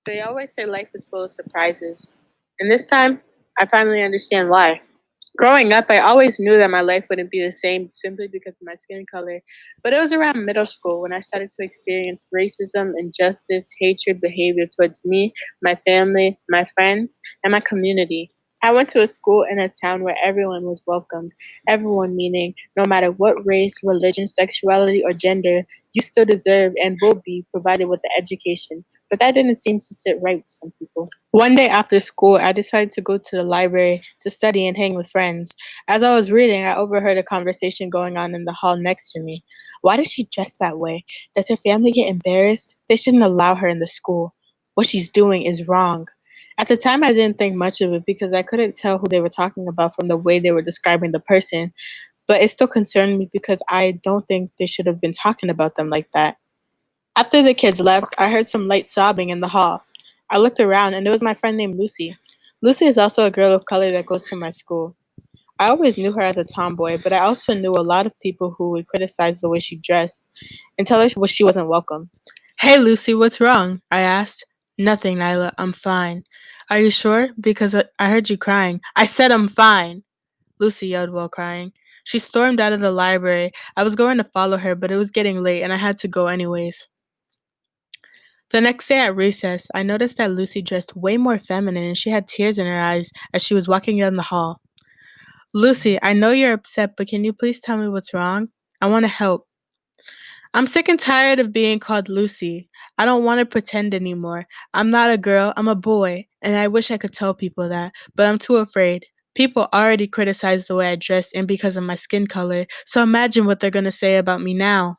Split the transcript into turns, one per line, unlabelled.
They always say life is full of surprises. And this time, I finally understand why. Growing up, I always knew that my life wouldn't be the same simply because of my skin color. But it was around middle school when I started to experience racism, injustice, hatred, behavior towards me, my family, my friends, and my community. I went to a school in a town where everyone was welcomed. Everyone meaning no matter what race, religion, sexuality, or gender, you still deserve and will be provided with the education. But that didn't seem to sit right with some people. One day after school, I decided to go to the library to study and hang with friends. As I was reading, I overheard a conversation going on in the hall next to me. Why does she dress that way? Does her family get embarrassed? They shouldn't allow her in the school. What she's doing is wrong. At the time, I didn't think much of it because I couldn't tell who they were talking about from the way they were describing the person, but it still concerned me because I don't think they should have been talking about them like that. After the kids left, I heard some light sobbing in the hall. I looked around and it was my friend named Lucy. Lucy is also a girl of color that goes to my school. I always knew her as a tomboy, but I also knew a lot of people who would criticize the way she dressed and tell her she wasn't welcome. Hey Lucy, what's wrong? I asked. Nothing, Nyla. I'm fine. Are you sure? Because I heard you crying. I said I'm fine, Lucy yelled while crying. She stormed out of the library. I was going to follow her, but it was getting late and I had to go anyways. The next day at recess, I noticed that Lucy dressed way more feminine and she had tears in her eyes as she was walking down the hall. Lucy, I know you're upset, but can you please tell me what's wrong? I want to help. I'm sick and tired of being called Lucy. I don't want to pretend anymore. I'm not a girl, I'm a boy, and I wish I could tell people that, but I'm too afraid. People already criticize the way I dress and because of my skin color, so imagine what they're going to say about me now.